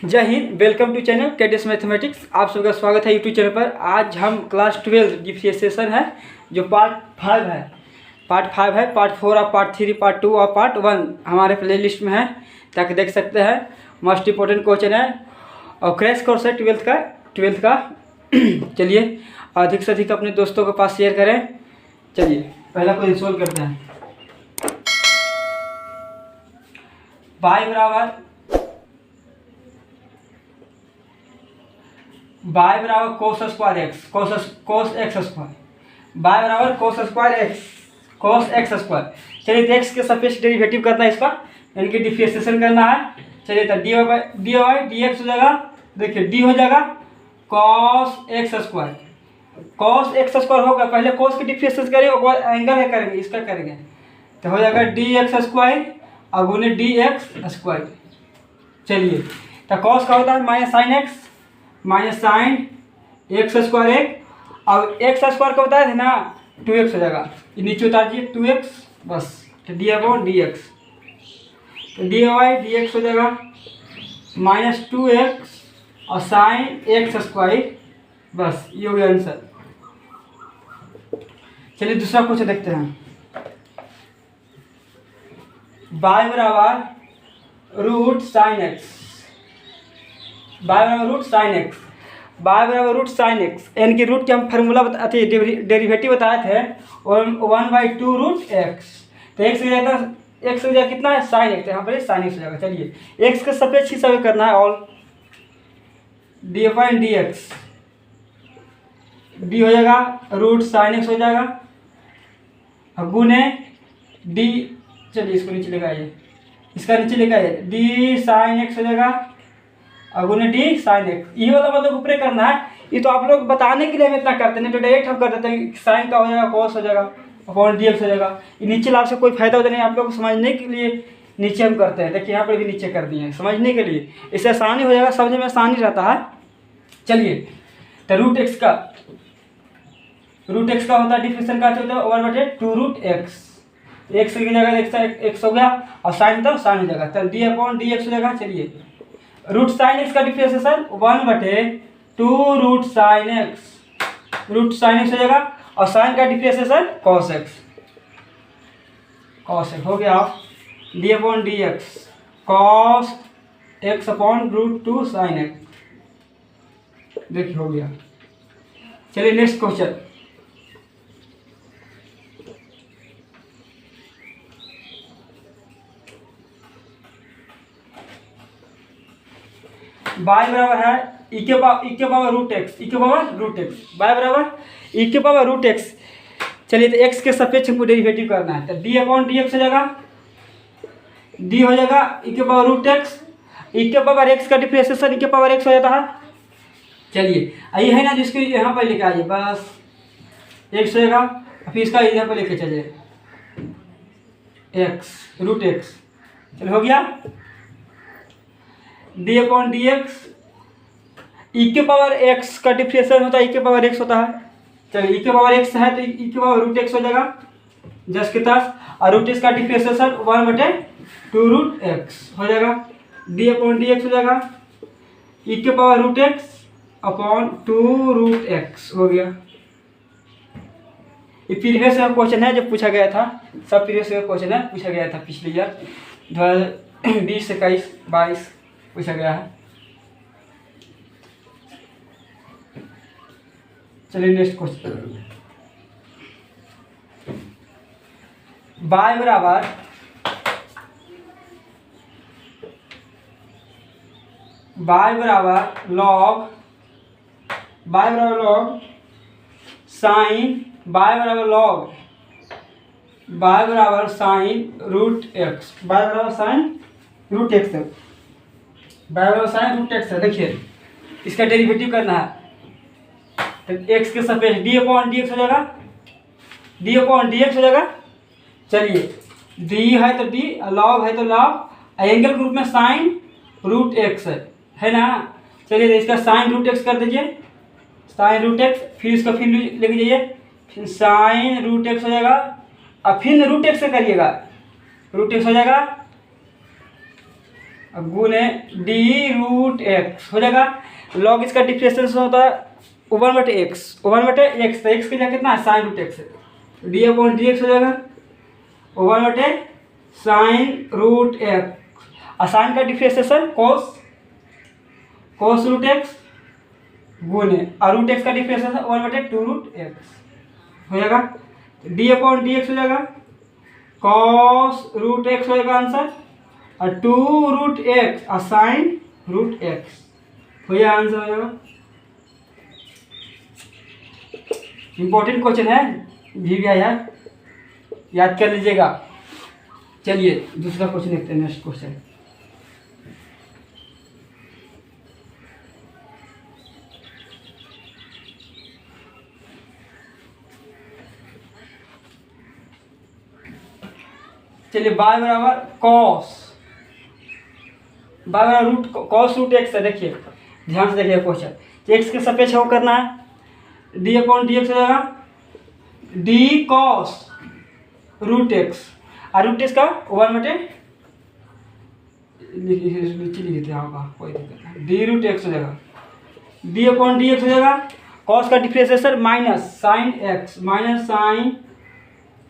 जय हिंद। Welcome to channel Cadets Mathematics. आप सबका स्वागत है यूट्यूब चैनल पर। आज हम क्लास 12 डिफरेंशिएशन है जो पार्ट 5 है। पार्ट 4 और पार्ट 3, पार्ट 2 और पार्ट 1 हमारे प्ले लिस्ट में है, ताकि देख सकते हैं। मोस्ट इंपॉर्टेंट क्वेश्चन है और क्रैश कोर्स है 12th का। चलिए अधिक से अधिक अपने दोस्तों के पास शेयर करें। चलिए पहला क्वेश्चन सोल्व करते हैं। y बराबर cos square x cos x square, y बराबर cos square x cos x square. चलिए तो एक्स के सापेक्ष डेरिवेटिव करना है इसका, यानी कि डिफरेंशिएशन करना है। चलिए तो डी वाई डी एक्स हो जाएगा। देखिए डी हो जाएगा cos x square. cos x square होगा, पहले cos की डिफरेंशिएशन करेंगे और एंगल है करेंगे, इसका करेंगे तो हो जाएगा डी एक्स स्क्वायर और गुने डी एक्स स्क्वायर। चलिए तो cos का होता है माइनस साइन एक्स स्क्वायर एक और एक्स स्क्वायर का बताया था ना 2x हो जाएगा। ये नीचे उतार दीजिए 2x बस, तो डी अपॉन डी एक्स, तो डी वाई डी एक्स हो जाएगा -2x और साइन एक्स स्क्वायर, बस ये हो गया आंसर। चलिए दूसरा क्वेश्चन देखते हैं। y बराबर रूट साइन एक्स, y बराबर रूट साइन एक्स, यानी कि रूट के हम फार्मूला डेरिवेटिव बताए थे 1/2 रूट एक्स। तो एक्स की जगह कितना है साइन एक्स, यहाँ पर साइन एक्स हो जाएगा। चलिए एक्स के सापेक्ष ही सब करना है। All D by D x, D हो जाएगा रूट साइन एक्स हो जाएगा और गुने डी, चलिए इसको नीचे लेकर आइए, इसका नीचे लेकर आइए, डी साइन एक्स हो जाएगा और गुने डी साइन एक्स। ये वाला मतलब ऊपर करना है। ये तो आप लोग बताने के लिए हम इतना करते हैं, तो डायरेक्ट हम कर देते हैं साइन का हो जाएगा कॉस हो जाएगा अपॉन डी एक्स हो जाएगा। ये नीचे लाभ से कोई फायदा होता नहीं, आप लोग को समझने के लिए नीचे हम करते हैं। देखिए यहाँ पर भी नीचे कर दिए हैं समझने के लिए, इससे आसानी हो जाएगा, समझने में आसानी रहता है। चलिए तो रूट एक्स का होता है डिफरेंशिएशन का होता है 1/2 रूट एक्स। एक्स की जगह एक्स हो गया और साइन तो साइन हो जाएगा, तो डी अपॉन डी एक्स हो जाएगा। चलिए रूट साइन एक्स का डिफरेंशिएशन 1/2 रूट साइन एक्स हो जाएगा और साइन का डिफरेंशिएशन कॉस एक्स हो गया। D upon d x cos x upon root 2 sine x, देखिए हो गया। चलिए नेक्स्ट क्वेश्चन। y बराबर है e के पावर रूट एक्स, y बराबर e के पावर रूट एक्स। चलिए तो x के सापेक्ष हमको डेरिवेटिव करना है, तो d अपॉन डी एक्स हो जाएगा, d हो जाएगा e के पावर रूट एक्स, e के पावर x का डिफरेंशिएशन e के पावर x हो जाता है। चलिए ये है ना जिसको यहाँ पर लेके आइए, बस x हो जाएगा, फिर इसका यहाँ पर लेके चलिए x रूट एक्स। चलिए हो गया डी अपॉन डी एक्स, ई के पावर एक्स का डिफरेंशिएशन होता है ई के पावर एक्स होता है। चलिए ई के पावर एक्स है तो ई के पावर रूट एक्स हो जाएगा जस्ट के पास, और रूट एक्स का डिफरेंशिएशन 1/2 रूट एक्स हो जाएगा। डी अपॉन डी एक्स हो जाएगा ई के power root x upon 2 root x हो गया। ये प्रीवियस क्वेश्चन है जो पूछा गया था, सब प्रीवियस क्वेश्चन है पूछा गया था पिछले ईयर 2020, 21, 22 पूछा गया है। चलिए नेक्स्ट क्वेश्चन। y बराबर log sine root x, sine root x है। देखिए इसका डेरिवेटिव करना है, तो एक्स के सापेक्ष डी अपॉन डी एक्स हो जाएगा। चलिए डी है तो डी, लॉग है तो लॉग, एंगल ग्रुप में साइन रूट एक्स है ना। चलिए तो इसका साइन रूट एक्स कर दीजिए, साइन रूट एक्स, फिर इसका फिर लेके जाइए, फिर साइन रूट एक्स हो जाएगा और फिर रूट एक्स से करिएगा, रूट एक्स हो जाएगा अब गुने डी रूट एक्स हो जाएगा। लॉग इसका डिफरेंशिएशन होता है 1/x, 1/x, तो एक्स की जगह कितना है साइन रूट एक्स है, डी अपॉन डी एक्स हो जाएगा 1/sin रूट एक्स। और साइन का डिफरेंशिएशन cos रूट एक्स गुने और रूट एक्स का डिफरेंशिएशन 1/2 रूट एक्स हो जाएगा। डी अपॉन डी एक्स हो जाएगा cos रूट एक्स हो जाएगा आंसर, और 2 रूट एक्स और साइन रूट एक्स हो जाएगा आंसर हो जाएगा। इंपॉर्टेंट क्वेश्चन है, भी आया है, याद कर लीजिएगा। चलिए दूसरा क्वेश्चन देखते हैं, नेक्स्ट क्वेश्चन। चलिए बाय बराबर कॉस रूट एक्स है। देखिए ध्यान से देखिए क्वेश्चन, एक्स के सापेक्ष वो करना है, डी अपॉन डी एक्स हो जाएगा डी कॉस रूट एक्स, और रूट एक्स का 1/, नीचे लिख देते हैं, कोई दिक्कत नहीं, डी रूट एक्स हो जाएगा, डी अपॉन डी एक्स हो जाएगा कॉस का differentiation minus sine x, minus sine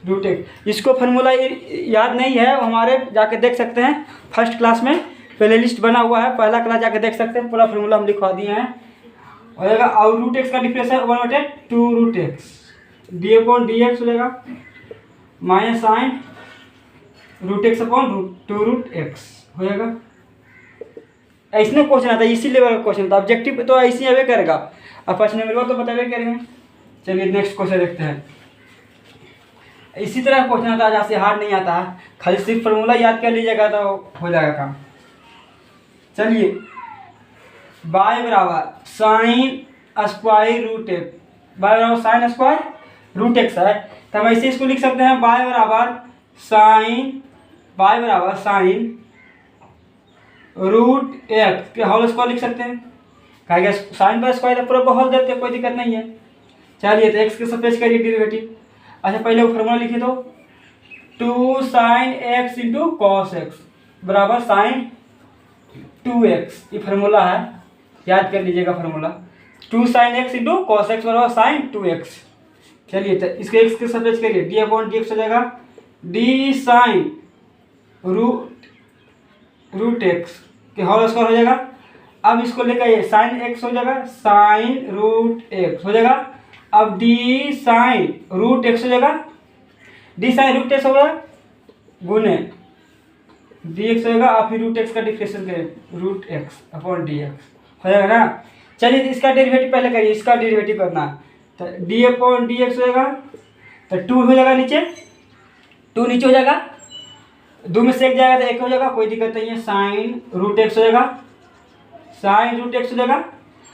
root x. इसको फार्मूला याद नहीं है, हमारे जाके देख सकते हैं फर्स्ट क्लास में प्ले लिस्ट बना हुआ है, पहला क्लास जाके देख सकते हैं, पूरा फार्मूला हम लिखवा दिए हैं हो जाएगा। और रूट एक्स का differentiation 1/2 root x, d upon d x हो जाएगा minus sine root x upon 2 root x हो जाएगा। ऐसे क्वेश्चन आता है, इसी लेवल का क्वेश्चन था, ऑब्जेक्टिव तो ऐसे ही करेगा, अब फर्स्ट नंबर को तो बतावे करेंगे। चलिए नेक्स्ट क्वेश्चन देखते हैं। इसी तरह क्वेश्चन आता है, जहाँ से हार्ड नहीं आता है, खाली सिर्फ फार्मूला याद कर लीजिएगा तो हो जाएगा काम। चलिए बाय बराबर साइन स्क्वायर रूट एक्स, बाय बराबर साइन स्क्वायर रूट एक्स है, तो हम ऐसे इसको लिख सकते हैं बाय बराबर साइन रूट एक्स के होल स्क्वायर लिख सकते हैं, कहेगा साइन बाय स्क्वायर पूरा को होल देते हैं, कोई दिक्कत नहीं है। चलिए तो एक्स के सापेक्ष करिए डेरिवेटिव। अच्छा पहले वो फार्मूला लिखे तो 2 sin x into cos x बराबर साइन 2x, ये फार्मूला है, याद कर लीजिएगा formula, 2 sin x into cos x बराबर साइन 2x। चलिए तो इसके एक्स के सापेक्ष करिए, डी अपॉन डी एक्स हो जाएगा डी साइन रूट एक्स के होल स्क्वायर हो जाएगा। अब इसको लेकर ये साइन एक्स हो जाएगा साइन रूट एक्स हो जाएगा, अब डी साइन रूट एक्स हो जाएगा, डी साइन रूट एक्स होगा गुने डी एक्स होगा, आप फिर रूट एक्स का डिफरेंशिएशन करें root x upon d x हो जाएगा ना। चलिए तो इसका डेरिवेटिव पहले करिए, इसका डेरिवेटिव करना है, तो डी अपॉन डी एक्स होगा, तो 2 हो जाएगा नीचे, 2 नीचे हो जाएगा, 2 में से 1 जाएगा तो 1 हो जाएगा, कोई दिक्कत नहीं है, साइन रूट एक्स हो जाएगा, साइन रूट एक्स हो जाएगा,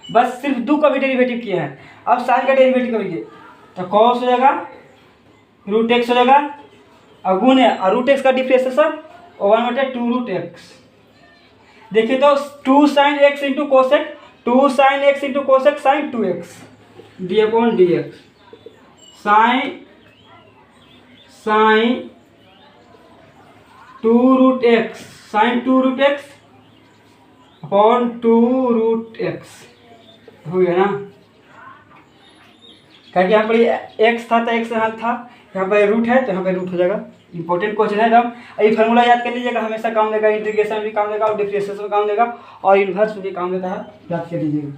बस सिर्फ 2 का भी डेरिवेटिव किया है। अब साइन का डेरिवेटिव करिए तो कॉस हो जाएगा रूट एक्स हो जाएगा, और गुने और रूट एक्स का डिफरेंशिएशन 1/2 रूट एक्स। देखिए तो 2 sin x into cosec, 2 sin x into cosec sine 2x, d upon d x sine 2 root x, sine 2 root x upon 2 root x हो गया ना। क्योंकि यहाँ पर एक्स था तो एक्स यहाँ था, यहाँ पर रूट है तो यहाँ पर रूट हो जाएगा। इंपॉर्टेंट क्वेश्चन है एकदम, ये फार्मूला याद कर लीजिएगा, हमेशा काम देगा, इंटीग्रेशन भी काम देगा और डिफरेंशिएशन भी काम देगा और इन्वर्स भी काम देता है, याद कर लीजिएगा।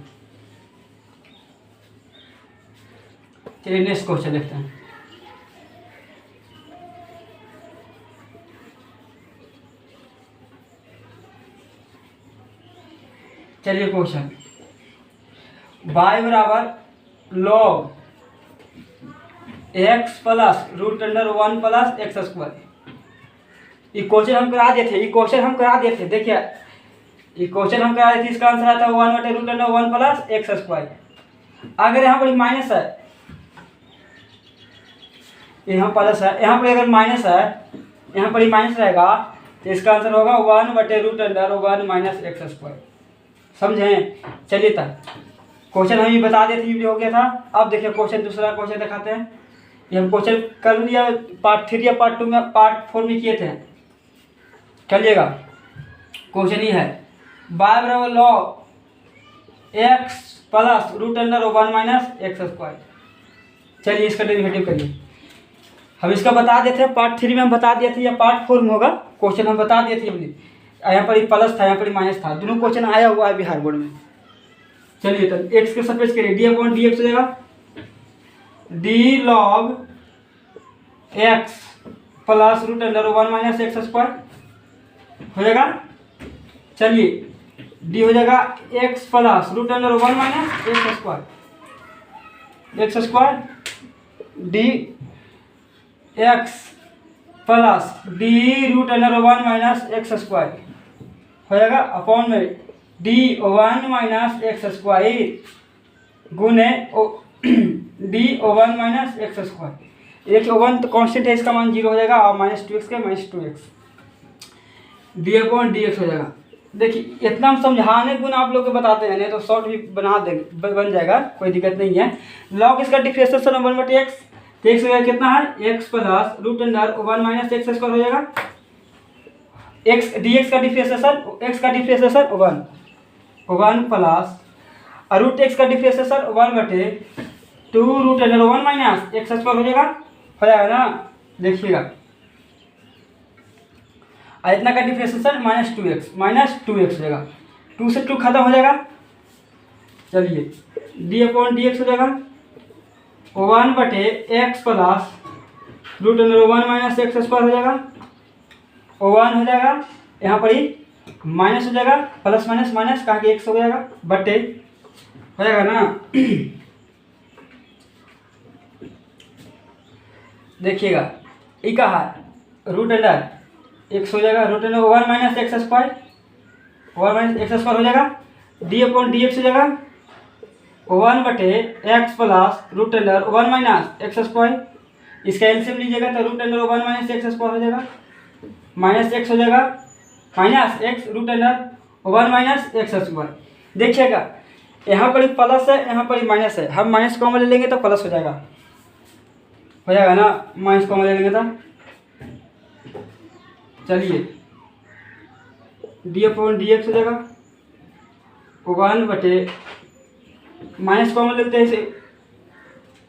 चलिए नेक्स्ट क्वेश्चन देखते हैं। चलिए क्वेश्चन, y बराबर log x plus root under 1 plus x square. ये क्वेश्चन हम करा दिए थे, देखिए ये क्वेश्चन हम करा दिए थे, इसका आंसर आता है 1/√1 प्लस एक्स स्क्वायर। अगर यहाँ पर माइनस है, यहाँ प्लस है, यहाँ पर अगर माइनस है, यहाँ पर माइनस रहेगा तो इसका आंसर होगा 1/√1 माइनस एक्स स्क्वायर। समझें? चलिए तब क्वेश्चन हम ये बता देते वीडियो हो गया था। अब देखिए क्वेश्चन, दूसरा क्वेश्चन दिखाते हैं। ये हम क्वेश्चन कर लिया पार्ट 3 या पार्ट 2 में, पार्ट 4 में किए थे, चलिएगा। क्वेश्चन ये है y बराबर log x plus root under 1 minus x square. चलिए इसका डेरिवेटिव करिए। हम इसका बता देते हैं, पार्ट 3 में हम बता दिए थे, या पार्ट 4 में होगा, क्वेश्चन हम बता दिए थे हमने। यहाँ पर प्लस था, यहाँ पर माइनस था, दोनों क्वेश्चन आया हुआ है बिहार बोर्ड में। चलिए तो एक्स के सरफेस करिए, डी अपॉन डी एक्स हो जाएगा d log x plus root under 1 minus x square हो जाएगा। चलिए डी हो जाएगा x plus root under 1 minus x square d x plus d root under 1 minus x square हो जाएगा अपॉन में डी 1 माइनस एक्स स्क्वायर गुने d 1 minus x square. एक 1 तो कांस्टेंट है, इसका मान 0 हो जाएगा, और माइनस 2x का minus 2x d upon d x हो जाएगा। देखिए इतना हम समझाने गुण आप लोग को बताते हैं, नहीं तो शॉर्ट भी बना देंगे, बन जाएगा, कोई दिक्कत नहीं है। लॉग इसका डिफरेंशियल 1/x, तो एक्स हो जाएगा कितना है x plus root under 1 minus x square हो जाएगा। एक्स डी एक्स का डिफरेंशियल एक्स का डिफरेंशियल 1 प्लस रूट एक्स का differential 1/2 root under 1 minus x square हो जाएगा ना। देखिएगा और इतना का डिफरेंशियल माइनस 2x हो जाएगा, 2 से 2 खत्म हो जाएगा। चलिए डी अपॉन डी एक्स हो जाएगा 1/x plus root under 1 minus x square हो जाएगा। 1 हो जाएगा, यहाँ पर ही माइनस हो जाएगा, प्लस माइनस माइनस कहाँ के एक्स हो जाएगा बटे हो जाएगा ना। देखिएगा ये कहा है रूट अंडर एक्स हो जाएगा, root under 1 minus x square 1 minus x square हो जाएगा, डी अपॉन डी एक्स हो जाएगा 1/x plus root under 1 minus x square. इसका एलसीएम लीजिएगा तो root under 1 minus x square हो जाएगा, माइनस एक्स हो जाएगा, minus x root under 1 minus x square. देखिएगा यहाँ पर प्लस है, यहाँ पर माइनस है, हम माइनस कॉमन ले लेंगे तो प्लस हो जाएगा ना, माइनस कॉमन ले लेंगे तो। चलिए डी अपॉन डी एक्स हो जाएगा 1/, माइनस कॉमन लेते हैं, इसे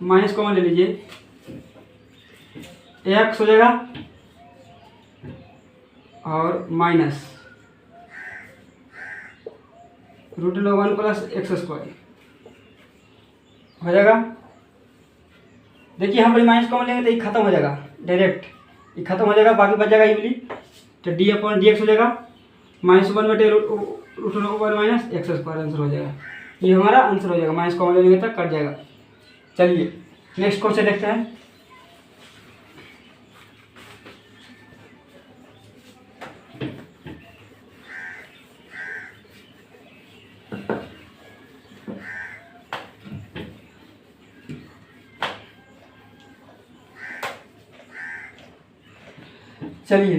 माइनस कॉमन ले लीजिए, एक्स हो जाएगा और minus root under 1 plus x square हो जाएगा। देखिए यहाँ पर माइनस कॉमन लेंगे तो ये खत्म हो जाएगा, डायरेक्ट ये खत्म हो जाएगा, बाकी बच जाएगा इवली। तो डी अपॉन डी एक्स हो जाएगा -1/रूट under 1 minus x square answer हो जाएगा। ये हमारा आंसर हो जाएगा, माइनस कॉमन लेंगे तक कट जाएगा। चलिए नेक्स्ट क्वेश्चन देखते हैं। चलिए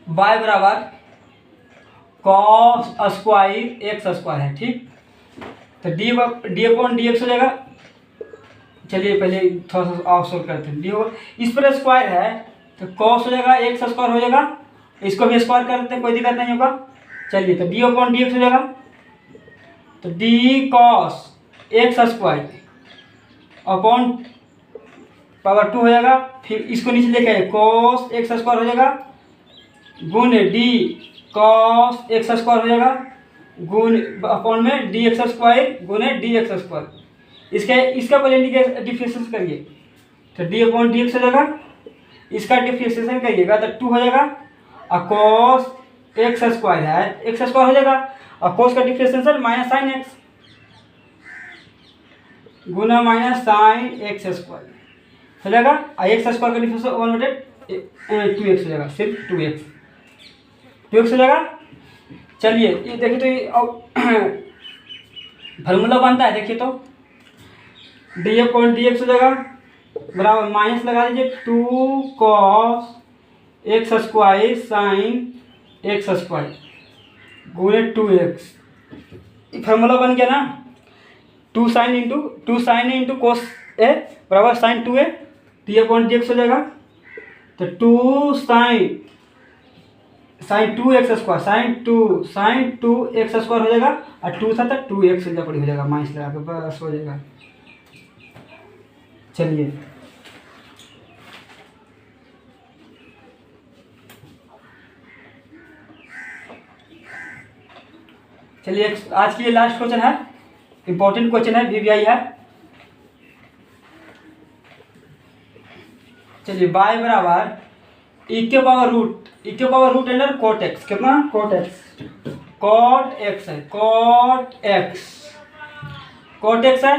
y बराबर कॉस स्क्वायर एक्स स्क्वायर है, ठीक। तो डी अपॉन डी एक्स हो जाएगा। चलिए पहले थोड़ा सा ऑफ सोल्व करते हैं। डी इस पर स्क्वायर है तो कॉस हो जाएगा एक्स स्क्वायर हो जाएगा, इसको भी स्क्वायर कर देते हैं, कोई दिक्कत नहीं होगा। चलिए तो डी अपॉन डी एक्स हो जाएगा, तो D cos x square upon power 2 हो जाएगा। फिर इसको नीचे लेके आए कॉस एक्स स्क्वायर हो जाएगा गुण डी कॉस एक्स स्क्वायर हो जाएगा गुण अपॉन में डी एक्स स्क्वायर गुने डी एक्स स्क्वायर। इसका पहले डिफरेंशिएशन करिए तो डी अपॉन डी एक्स हो जाएगा, इसका डिफरेंशिएशन करिएगा तो 2 हो जाएगा, और कॉस एक्स स्क्वायर है एक्स स्क्वायर हो जाएगा, और कॉस का डिफरेंशिएशन माइनस साइन एक्स गुना माइनस साइन एक्स स्क्वायर हो जाएगा, और एक्स स्क्वायर का डिफरेंशिएशन 1/2x हो जाएगा, सिर्फ 2x हो जाएगा। चलिए ये देखिए तो ये फार्मूला बनता है, देखिए तो डी अपॉन डी एक्स हो जाएगा बराबर माइनस लगा दीजिए 2 cos x square sine x square गुणे 2x। फार्मूला बन गया ना, 2 साइन इंटू कोस ए बराबर sine 2a, d upon d x हो जाएगा तो 2 sign 2x square sine 2x square हो जाएगा, और 2 था तो 2x हो जाएगा, माइनस लगा के बस हो जाएगा। चलिए आज के लिए लास्ट क्वेश्चन है, इंपॉर्टेंट क्वेश्चन है, VVI है। चलिए y बराबर e के power root under cot x, कितना कोट एक्स है, कोट एक्स है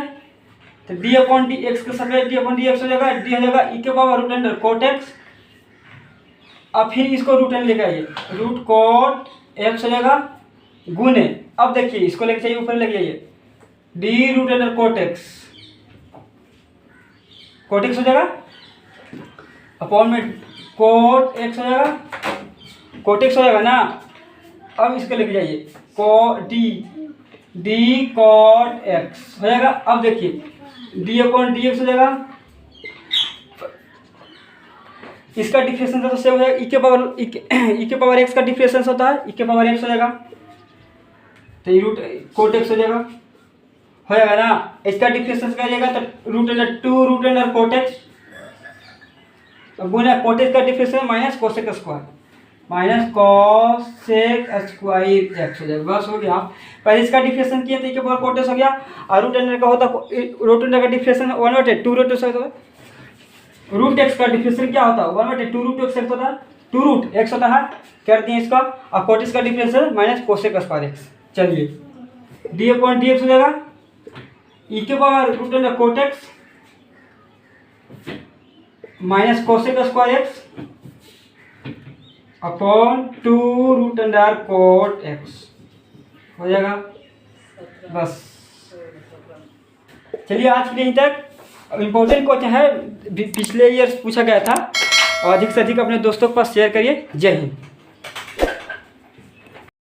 तो डी अपॉन डी एक्स के सफेद डी अपॉन डी एक्स हो जाएगा, डी हो जाएगा e के power root under cot x. अब फिर इसको रूट अंडर लेके आइए, रूट कोट एक्स हो जाएगा गुने, अब देखिए इसको लेके चाहिए ऊपर लेके आइए, d root under cot x हो जाएगा, अपॉन में कोट एक्स हो जाएगा ना। अब इसको लेके जाइए डी कोट एक्स हो जाएगा। अब देखिए डी अपॉन डी एक्स हो जाएगा, इसका डिफरेंशिएशन तो सेम हो जाएगा, ई के पावर एक्स का डिफरेंशिएशन होता है, ई के पावर एक्स हो जाएगा, तो ये रूट कोट एक्स हो जाएगा ना। इसका डिफरेंशिएशन क्या जाएगा तो रूट अंडर कोट एक्स, गुना कोट एक्स का differentiation minus cosec square x हो जाएगा, बस हो गया। पहले इसका डिफरेंशिएशन किया तो के पावर कोट एक्स हो गया, और रूट अंडर का होता रूट अंडर का डिफरेंशिएशन 1/2 रूट होता है, रूट एक्स का डिफरेंशिएशन क्या होता है 1/2 रूट एक्स होता है, 2 रूट एक्स होता है, कर दिए इसका, और कोट एक्स का differentiation minus cosec square x. चलिए डी अपॉन डी एक्स हो जाएगा ई के power root under cot x minus cosec square x upon 2 root under cot x हो जाएगा, बस। चलिए आज के लिए यहीं तक। इम्पोर्टेंट क्वेश्चन है, पिछले ईयर पूछा गया था, और अधिक से अधिक अपने दोस्तों के पास शेयर करिए। जय हिंद।